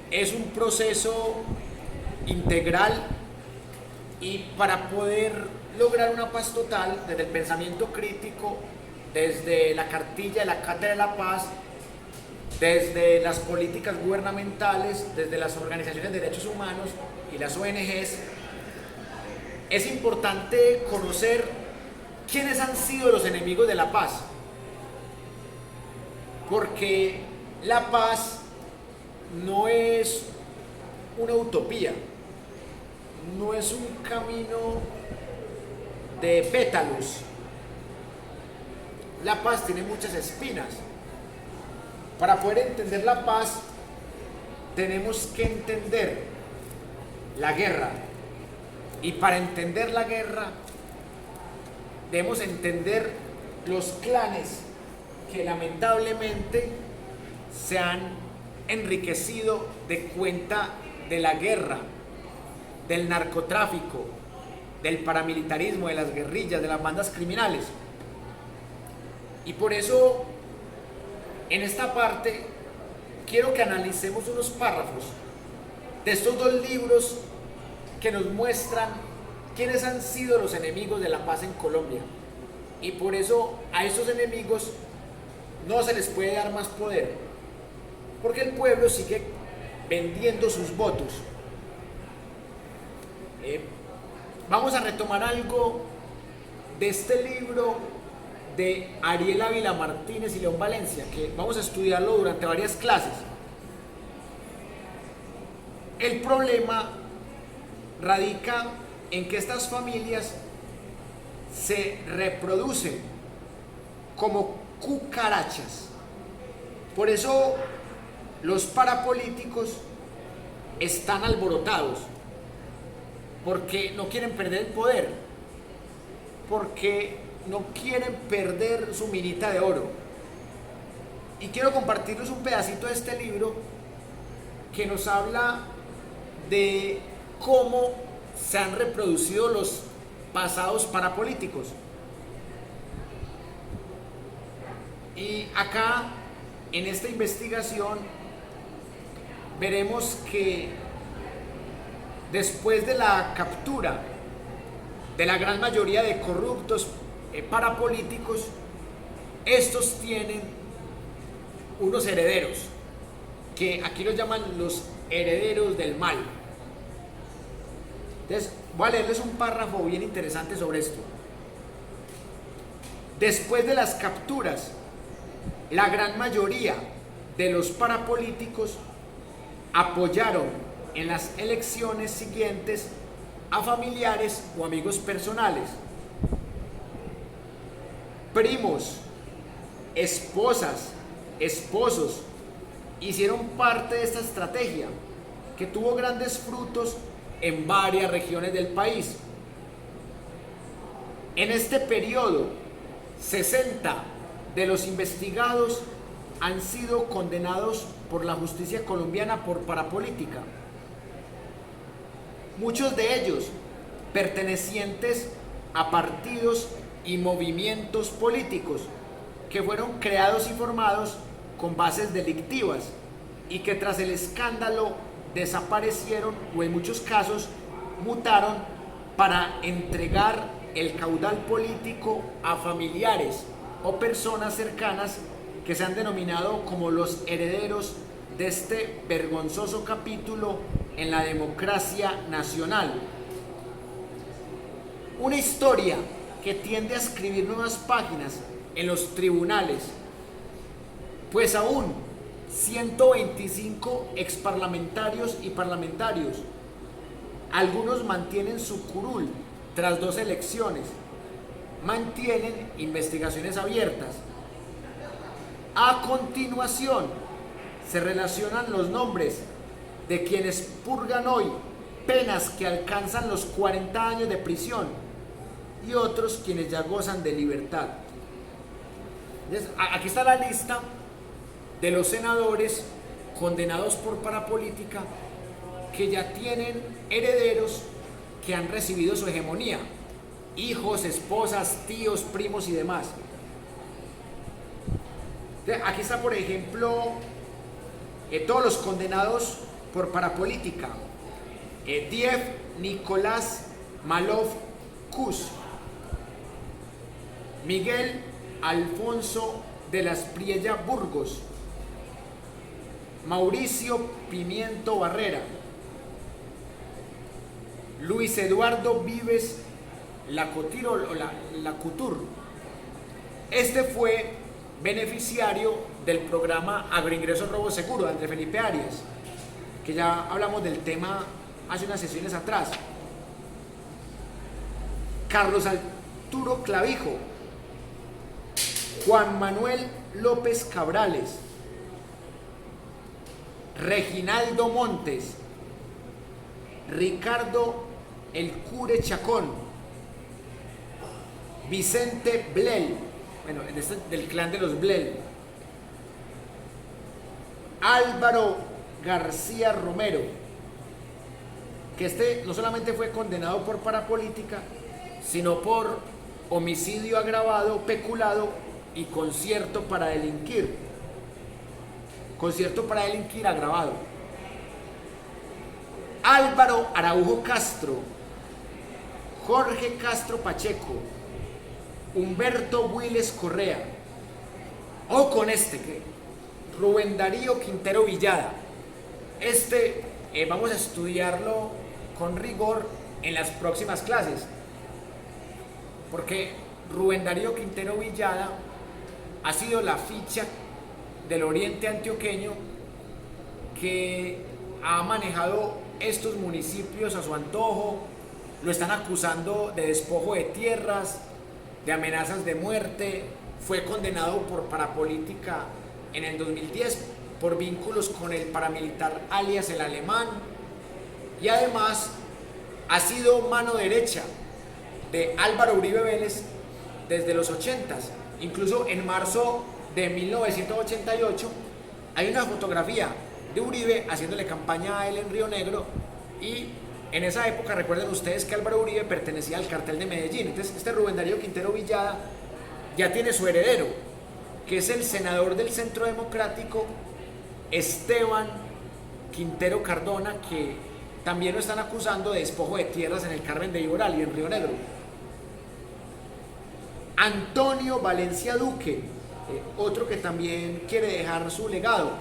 es un proceso integral y para poder lograr una paz total, desde el pensamiento crítico, desde la cartilla de la Cátedra de la Paz, desde las políticas gubernamentales, desde las organizaciones de derechos humanos y las ONGs, es importante conocer quiénes han sido los enemigos de la paz. Porque la paz no es una utopía, no es un camino de pétalos. La paz tiene muchas espinas. Para poder entender la paz, tenemos que entender la guerra. Y para entender la guerra, debemos entender los clanes que lamentablemente se han enriquecido de cuenta de la guerra, del narcotráfico, del paramilitarismo, de las guerrillas, de las bandas criminales. Y por eso, en esta parte, quiero que analicemos unos párrafos de estos dos libros que nos muestran quiénes han sido los enemigos de la paz en Colombia. Y por eso a esos enemigos no se les puede dar más poder, porque el pueblo sigue vendiendo sus votos. Vamos a retomar algo de este libro de Ariel Ávila Martínez y León Valencia, que vamos a estudiarlo durante varias clases. El problema radica en que estas familias se reproducen como cucarachas. Por eso los parapolíticos están alborotados, porque no quieren perder el poder, porque no quieren perder su minita de oro. Y quiero compartirles un pedacito de este libro que nos habla de cómo se han reproducido los pasados parapolíticos. Y acá, en esta investigación, veremos que después de la captura de la gran mayoría de corruptos parapolíticos, estos tienen unos herederos, que aquí los llaman los herederos del mal. Entonces, voy a leerles un párrafo bien interesante sobre esto. Después de las capturas, la gran mayoría de los parapolíticos apoyaron en las elecciones siguientes a familiares o amigos personales, primos, esposas, esposos. Hicieron parte de esta estrategia que tuvo grandes frutos en varias regiones del país. En este periodo, 60 de los investigados han sido condenados por la justicia colombiana por parapolítica. Muchos de ellos pertenecientes a partidos y movimientos políticos que fueron creados y formados con bases delictivas y que tras el escándalo desaparecieron o en muchos casos mutaron para entregar el caudal político a familiares o personas cercanas que se han denominado como los herederos de este vergonzoso capítulo en la democracia nacional. Una historia que tiende a escribir nuevas páginas en los tribunales, pues aún 125 exparlamentarios y parlamentarios, algunos mantienen su curul tras 2 elecciones, mantienen investigaciones abiertas. A continuación, se relacionan los nombres de quienes purgan hoy penas que alcanzan los 40 años de prisión y otros quienes ya gozan de libertad. Entonces, aquí está la lista de los senadores condenados por parapolítica que ya tienen herederos que han recibido su hegemonía, hijos, esposas, tíos, primos y demás. Aquí está, por ejemplo, todos los condenados por parapolítica: Diev Nicolás Malov Kuz, Miguel Alfonso de la Espriella Burgos, Mauricio Pimiento Barrera, Luis Eduardo Vives Lacutur. Este fue beneficiario del programa Agroingresos Robo Seguro de Andrés Felipe Arias, que ya hablamos del tema hace unas sesiones atrás. Carlos Arturo Clavijo, Juan Manuel López Cabrales, Reginaldo Montes, Ricardo El Cure Chacón, Vicente Blel, bueno, del clan de los Blel, Álvaro García Romero, que no solamente fue condenado por parapolítica, sino por homicidio agravado, peculado y concierto para delinquir. Concierto para delinquir agravado. Álvaro Araujo Castro, Jorge Castro Pacheco, Humberto Willes Correa. O con que Rubén Darío Quintero Villada. Vamos a estudiarlo con rigor en las próximas clases, porque Rubén Darío Quintero Villada ha sido la ficha del oriente antioqueño que ha manejado estos municipios a su antojo. Lo están acusando de despojo de tierras, de amenazas de muerte. Fue condenado por parapolítica en el 2010 por vínculos con el paramilitar alias El Alemán, y además ha sido mano derecha de Álvaro Uribe Vélez desde los 80s. Incluso en marzo de 1988 hay una fotografía de Uribe haciéndole campaña a él en Río Negro, y en esa época recuerden ustedes que Álvaro Uribe pertenecía al cartel de Medellín. Entonces Rubén Darío Quintero Villada ya tiene su heredero, que es el senador del Centro Democrático Esteban Quintero Cardona, que también lo están acusando de despojo de tierras en el Carmen de Iboral y en Río Negro. Antonio Valencia Duque, otro que también quiere dejar su legado.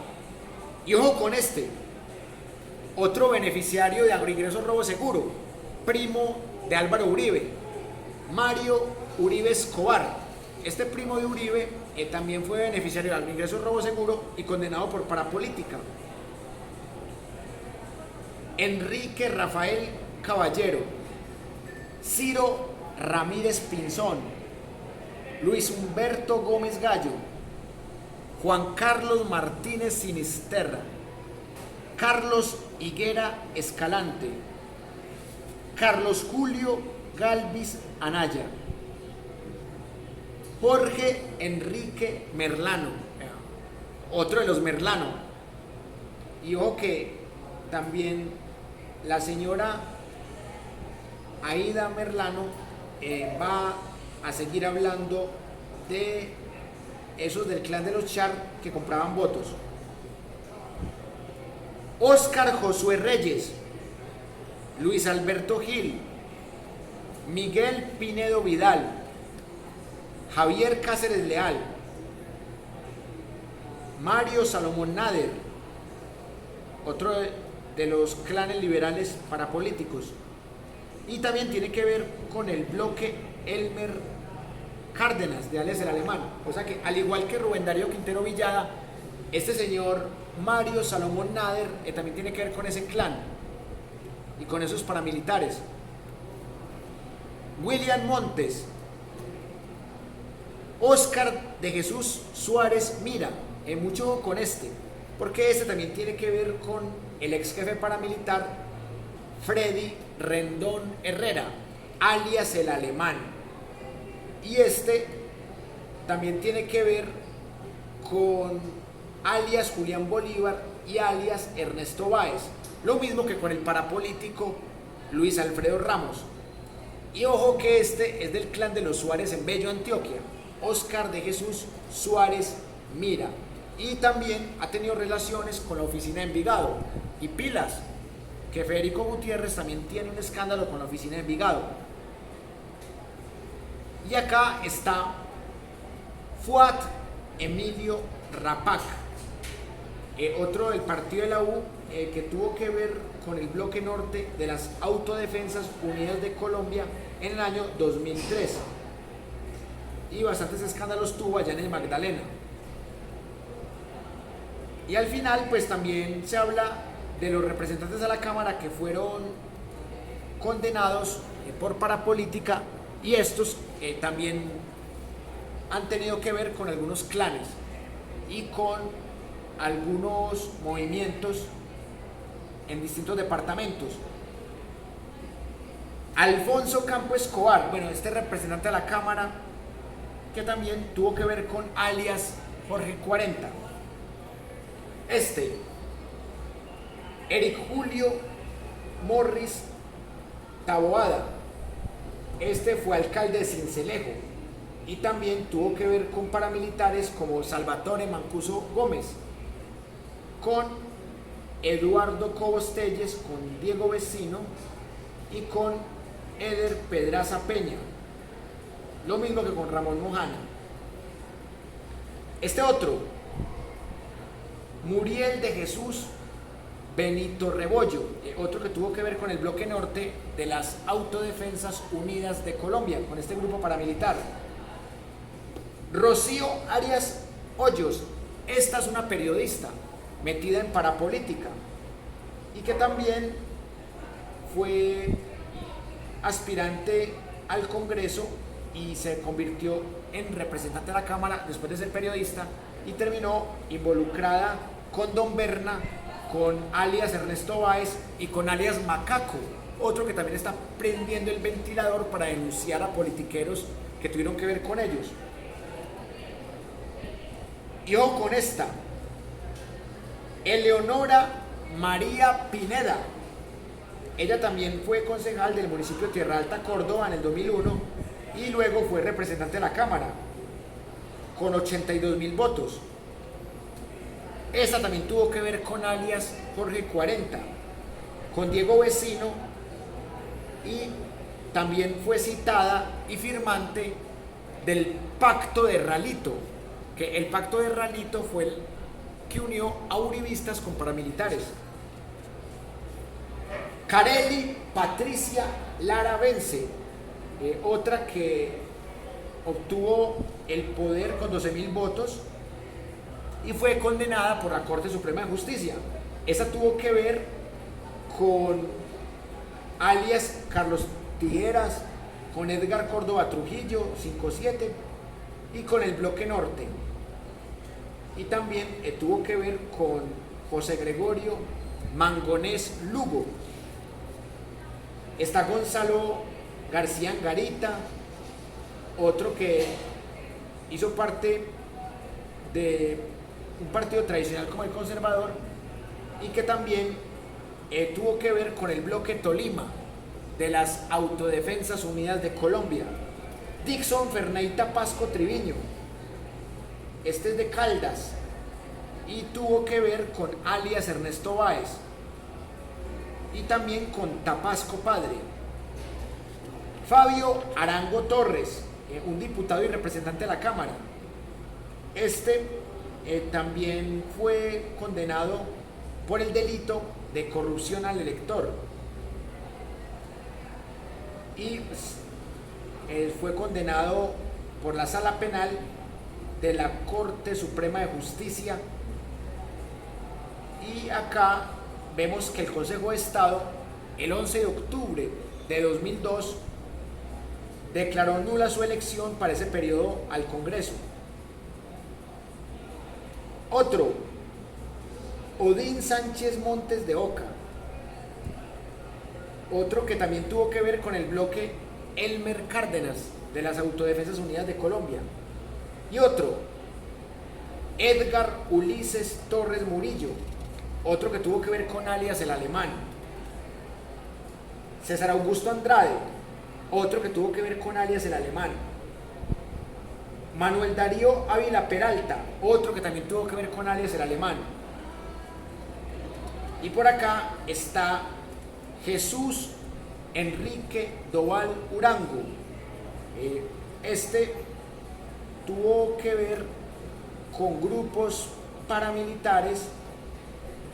Y ojo con otro beneficiario de Agroingresos Robo Seguro, primo de Álvaro Uribe, Mario Uribe Escobar. Este primo de Uribe también fue beneficiario de Agroingresos Robo Seguro y condenado por parapolítica. Enrique Rafael Caballero, Ciro Ramírez Pinzón, Luis Humberto Gómez Gallo, Juan Carlos Martínez Sinisterra, Carlos Higuera Escalante, Carlos Julio Galvis Anaya, Jorge Enrique Merlano, otro de los Merlano. Y ojo que también la señora Aida Merlano va a seguir hablando de esos del clan de los Char que compraban votos. Óscar Josué Reyes, Luis Alberto Gil, Miguel Pinedo Vidal, Javier Cáceres Leal, Mario Salomón Nader, otro de los clanes liberales parapolíticos, y también tiene que ver con el bloque Elmer Cárdenas de alias El Alemán. O sea que, al igual que Rubén Darío Quintero Villada, este señor Mario Salomón Nader también tiene que ver con ese clan y con esos paramilitares. William Montes, Óscar de Jesús Suárez Mira, mucho con porque también tiene que ver con el ex jefe paramilitar Freddy Rendón Herrera, alias El Alemán. Y también tiene que ver con alias Julián Bolívar y alias Ernesto Báez, lo mismo que con el parapolítico Luis Alfredo Ramos. Y ojo que es del clan de los Suárez en Bello, Antioquia, Óscar de Jesús Suárez Mira. y también ha tenido relaciones con la oficina de Envigado. Y pilas, que Federico Gutiérrez también tiene un escándalo con la oficina de Envigado. Y acá está Fuad Emilio Rapac, otro del partido de la U, que tuvo que ver con el bloque norte de las Autodefensas Unidas de Colombia en el año 2003. Y bastantes escándalos tuvo allá en el Magdalena. Y al final pues también se habla de los representantes a la Cámara que fueron condenados por parapolítica, y estos también han tenido que ver con algunos clanes y con algunos movimientos en distintos departamentos. Alfonso Campo Escobar, bueno, este representante de la Cámara que también tuvo que ver con alias Jorge 40. Eric Julio Morris Taboada, fue alcalde de Sincelejo y también tuvo que ver con paramilitares como Salvatore Mancuso Gómez, con Eduardo Cobos Telles, con Diego Vecino y con Eder Pedraza Peña, lo mismo que con Ramón Mojana. Otro, Muriel de Jesús Benito Rebollo, otro que tuvo que ver con el bloque norte de las Autodefensas Unidas de Colombia, con este grupo paramilitar. Rocío Arias Hoyos, esta es una periodista metida en parapolítica y que también fue aspirante al Congreso y se convirtió en representante de la Cámara después de ser periodista, y terminó involucrada con Don Berna, con alias Ernesto Báez y con alias Macaco, otro que también está prendiendo el ventilador para denunciar a politiqueros que tuvieron que ver con ellos. Y ojo con esta, Eleonora María Pineda. Ella también fue concejal del municipio de Tierra Alta, Córdoba, en el 2001, y luego fue representante de la Cámara con 82.000 votos. Esta también tuvo que ver con alias Jorge 40, con Diego Vecino, y también fue citada y firmante del Pacto de Ralito, que el Pacto de Ralito fue el que unió a uribistas con paramilitares. Carely Patricia Lara Vence, otra que obtuvo el poder con 12.000 votos y fue condenada por la Corte Suprema de Justicia. Esa tuvo que ver con alias Carlos Tijeras, con Edgar Córdoba Trujillo 57 y con el Bloque Norte. Y también tuvo que ver con José Gregorio Mangonés Lugo. Está Gonzalo García Angarita, otro que hizo parte de un partido tradicional como el Conservador y que también tuvo que ver con el Bloque Tolima de las Autodefensas Unidas de Colombia. Dixon Ferneita Pasco Triviño, es de Caldas y tuvo que ver con alias Ernesto Báez y también con Tapasco Padre. Fabio Arango Torres, un diputado y representante de la Cámara. También fue condenado por el delito de corrupción al elector y fue condenado por la Sala Penal de la Corte Suprema de Justicia. Y acá vemos que el Consejo de Estado, el 11 de octubre de 2002, declaró nula su elección para ese periodo al Congreso. Otro, Odín Sánchez Montes de Oca, otro que también tuvo que ver con el bloque Elmer Cárdenas de las Autodefensas Unidas de Colombia. Y otro, Edgar Ulises Torres Murillo, otro que tuvo que ver con alias el Alemán. César Augusto Andrade, otro que tuvo que ver con alias el Alemán. Manuel Darío Ávila Peralta, otro que también tuvo que ver con alias el alemán. Y por acá está Jesús Enrique Doval Urango. Este tuvo que ver con grupos paramilitares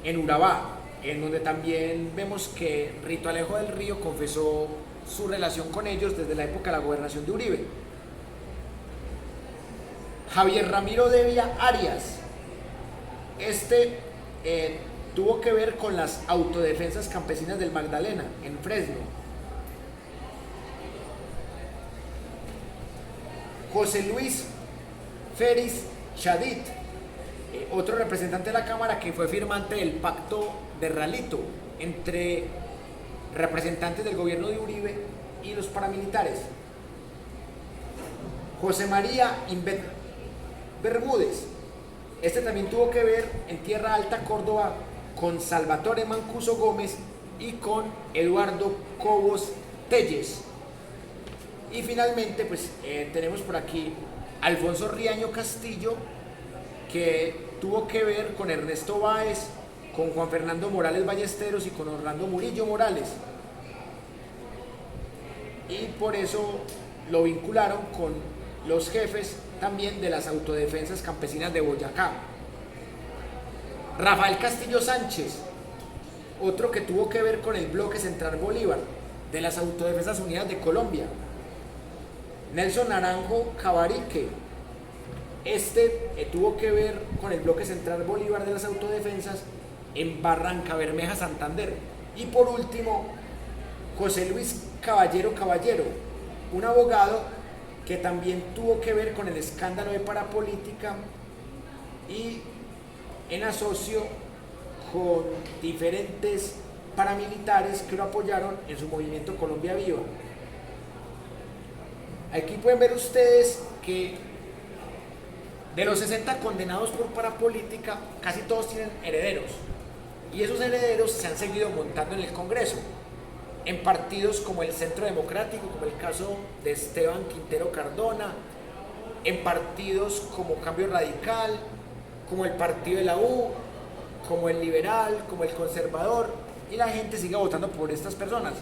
en Urabá, en donde también vemos que Rito Alejo del Río confesó su relación con ellos desde la época de la gobernación de Uribe. Javier Ramiro Devia Arias, este tuvo que ver con las autodefensas campesinas del Magdalena, en Fresno. José Luis Feris Chadit, otro representante de la Cámara que fue firmante del pacto de Ralito entre representantes del gobierno de Uribe y los paramilitares. José María Invet Bermúdez, este también tuvo que ver en Tierra Alta, Córdoba, con Salvatore Mancuso Gómez y con Eduardo Cobos Telles. Y finalmente, pues tenemos por aquí Alfonso Riaño Castillo, que tuvo que ver con Ernesto Báez, con Juan Fernando Morales Ballesteros y con Orlando Murillo Morales. Y por eso lo vincularon con los jefes también de las autodefensas campesinas de Boyacá. Rafael Castillo Sánchez, otro que tuvo que ver con el Bloque Central Bolívar de las Autodefensas Unidas de Colombia. Nelson Naranjo Cabarique, este tuvo que ver con el Bloque Central Bolívar de las Autodefensas en Barranca Bermeja, Santander. Y por último, José Luis Caballero Caballero, un abogado que también tuvo que ver con el escándalo de parapolítica y en asocio con diferentes paramilitares que lo apoyaron en su movimiento Colombia Viva. Aquí pueden ver ustedes que de los 60 condenados por parapolítica, casi todos tienen herederos. Y esos herederos se han seguido montando en el Congreso, en partidos como el Centro Democrático, como el caso de Esteban Quintero Cardona, en partidos como Cambio Radical, como el Partido de la U, como el Liberal, como el Conservador, y la gente sigue votando por estas personas.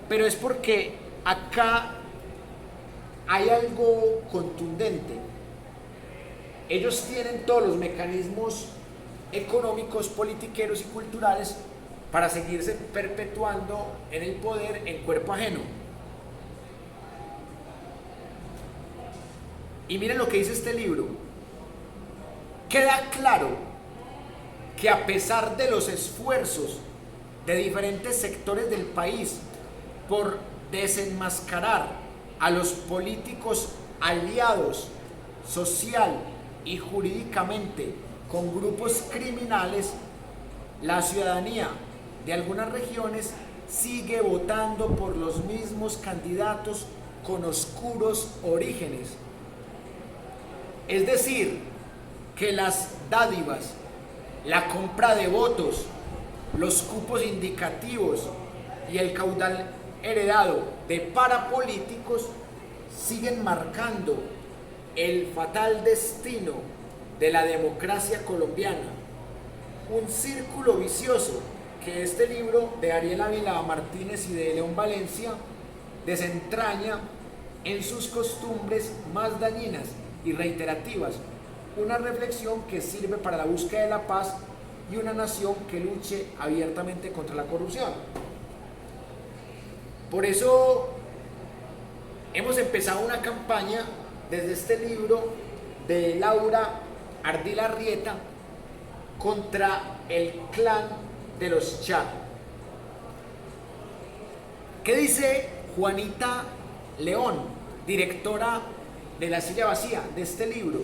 Pero es porque acá hay algo contundente. Ellos tienen todos los mecanismos económicos, politiqueros y culturales para seguirse perpetuando en el poder en cuerpo ajeno. Y miren lo que dice este libro. Queda claro que a pesar de los esfuerzos de diferentes sectores del país por desenmascarar a los políticos aliados social y jurídicamente con grupos criminales, la ciudadanía de algunas regiones sigue votando por los mismos candidatos con oscuros orígenes. Es decir, que las dádivas, la compra de votos, los cupos indicativos y el caudal heredado de parapolíticos siguen marcando el fatal destino de la democracia colombiana. Un círculo vicioso que este libro de Ariel Ávila Martínez y de León Valencia desentraña en sus costumbres más dañinas y reiterativas, una reflexión que sirve para la búsqueda de la paz y una nación que luche abiertamente contra la corrupción. Por eso hemos empezado una campaña desde este libro de Laura Ardila Arrieta contra el clan de los Char. ¿Qué dice Juanita León, directora de La Silla Vacía, de este libro?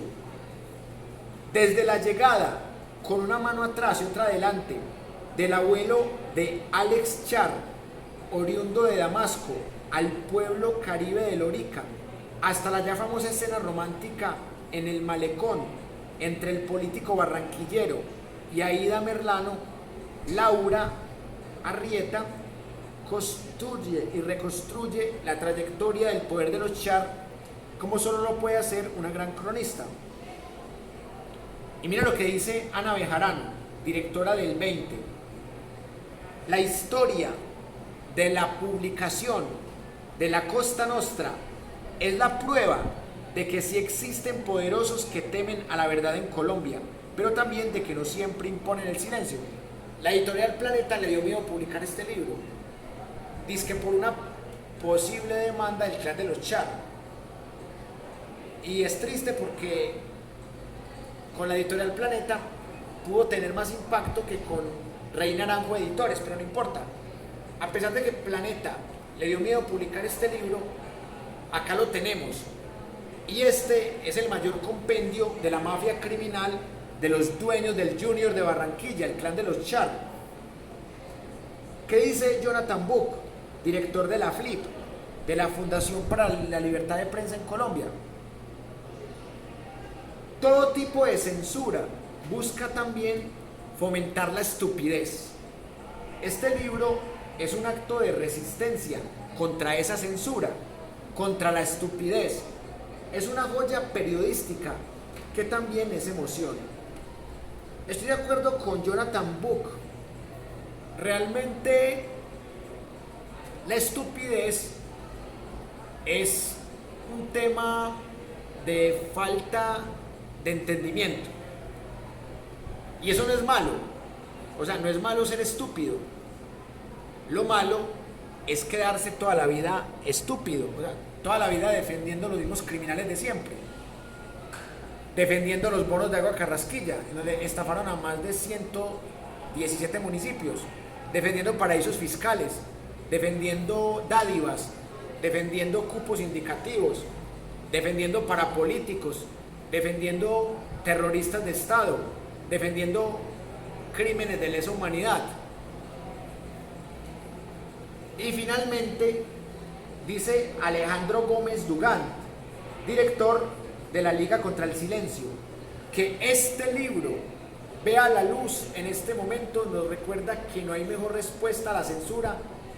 Desde la llegada, con una mano atrás y otra adelante, del abuelo de Alex Char, oriundo de Damasco, al pueblo caribe de Lorica, hasta la ya famosa escena romántica en el malecón entre el político barranquillero y Aida Merlano, Laura Arrieta construye y reconstruye la trayectoria del poder de los Char como solo lo puede hacer una gran cronista. Y mira lo que dice Ana Bejarano, directora del 20. La historia de la publicación de la Costa Nostra es la prueba de que sí existen poderosos que temen a la verdad en Colombia, pero también de que no siempre imponen el silencio. La editorial Planeta le dio miedo publicar este libro. Dice que por una posible demanda del clan de los Char. Y es triste porque con la editorial Planeta pudo tener más impacto que con Rey Naranjo Editores, pero no importa. A pesar de que Planeta le dio miedo publicar este libro, acá lo tenemos. Y este es el mayor compendio de la mafia criminal de los dueños del Junior de Barranquilla, el clan de los Char. ¿Qué dice Jonathan Buck, director de la FLIP, de la Fundación para la Libertad de Prensa en Colombia? Todo tipo de censura busca también fomentar la estupidez. Este libro es un acto de resistencia contra esa censura, contra la estupidez. Es una joya periodística que también es emoción. Estoy de acuerdo con Jonathan Buck. Realmente la estupidez es un tema de falta de entendimiento. Y eso no es malo. O sea, no es malo ser estúpido. Lo malo es quedarse toda la vida estúpido. O sea, toda la vida defendiendo los mismos criminales de siempre. Defendiendo los bonos de agua Carrasquilla, en donde estafaron a más de 117 municipios. Defendiendo paraísos fiscales. Defendiendo dádivas. Defendiendo cupos indicativos. Defendiendo parapolíticos. Defendiendo terroristas de Estado. Defendiendo crímenes de lesa humanidad. Y finalmente dice Alejandro Gómez Dugán, director de la Liga contra el Silencio, que este libro vea la luz en este momento nos recuerda que no hay mejor respuesta a la censura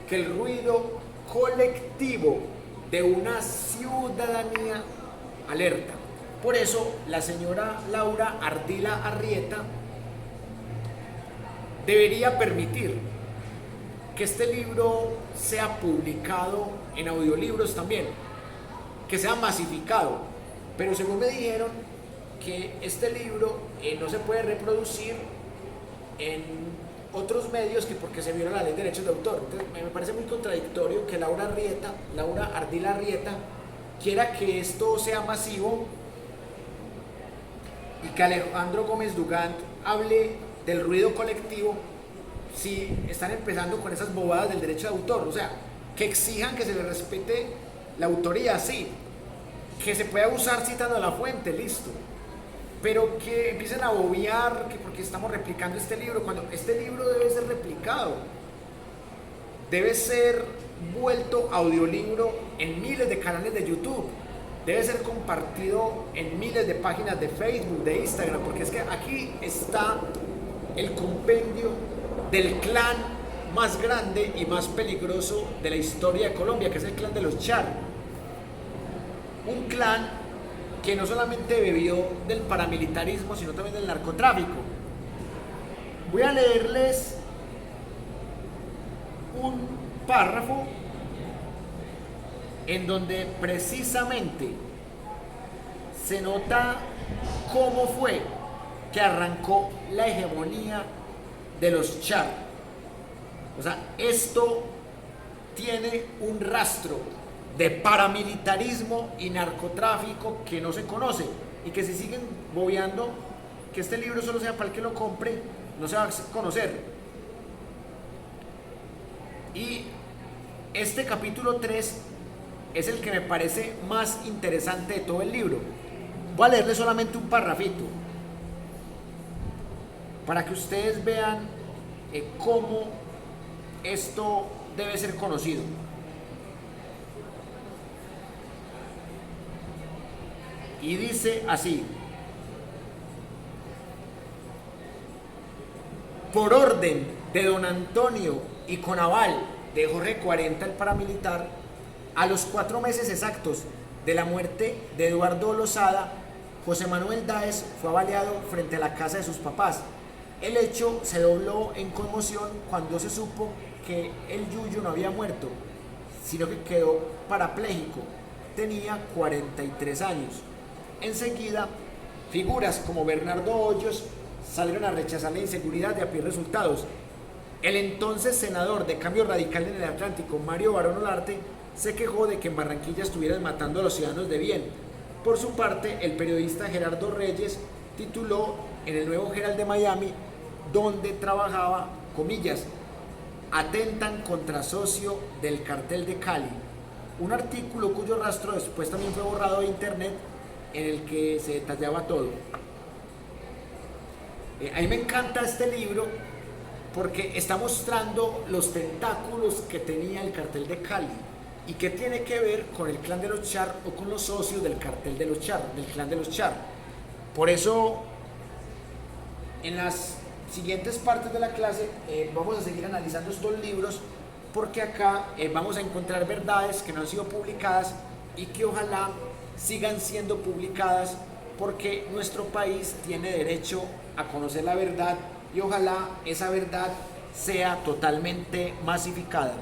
que el ruido colectivo de una ciudadanía alerta. Por eso la señora Laura Ardila Arrieta debería permitir que este libro sea publicado en audiolibros también, que sea masificado. Pero según me dijeron que este libro no se puede reproducir en otros medios que porque se viola la ley de derechos de autor. Entonces me parece muy contradictorio que Laura Ardila Arrieta quiera que esto sea masivo y que Alejandro Gómez Dugán hable del ruido colectivo si están empezando con esas bobadas del derecho de autor. O sea, que exijan que se les respete la autoría, sí, que se pueda usar citando a la fuente, listo, pero que empiecen a bobear que porque estamos replicando este libro, cuando este libro debe ser replicado, debe ser vuelto audiolibro en miles de canales de YouTube, debe ser compartido en miles de páginas de Facebook, de Instagram, porque es que aquí está el compendio del clan más grande y más peligroso de la historia de Colombia, que es el clan de los Char. Un clan que no solamente bebió del paramilitarismo, sino también del narcotráfico. Voy a leerles un párrafo en donde precisamente se nota cómo fue que arrancó la hegemonía de los Char. O sea, esto tiene un rastro de paramilitarismo y narcotráfico que no se conoce y que si siguen bobeando que este libro solo sea para el que lo compre, no se va a conocer. Y este capítulo 3 es el que me parece más interesante de todo el libro. Voy a leerle solamente un parrafito para que ustedes vean cómo esto debe ser conocido. Y dice así: por orden de don Antonio y con aval de Jorge 40, el paramilitar, a los 4 meses exactos de la muerte de Eduardo Lozada, José Manuel Dáez fue baleado frente a la casa de sus papás. El hecho se dobló en conmoción cuando se supo que el Yuyo no había muerto, sino que quedó parapléjico. Tenía 43 años. Enseguida, figuras como Bernardo Hoyos salieron a rechazar la inseguridad de a pie resultados. El entonces senador de Cambio Radical en el Atlántico, Mario Barón Olarte, se quejó de que en Barranquilla estuvieran matando a los ciudadanos de bien. Por su parte, el periodista Gerardo Reyes tituló en el Nuevo Herald de Miami, donde trabajaba, comillas, atentan contra socio del cartel de Cali, un artículo cuyo rastro después también fue borrado de internet, en el que se detallaba todo. A mí me encanta este libro porque está mostrando los tentáculos que tenía el cartel de Cali y que tiene que ver con el clan de los Char o con los socios del cartel de los Char, del clan de los Char. Por eso, en las siguientes partes de la clase vamos a seguir analizando estos libros, porque acá vamos a encontrar verdades que no han sido publicadas y que ojalá sigan siendo publicadas, porque nuestro país tiene derecho a conocer la verdad y ojalá esa verdad sea totalmente masificada.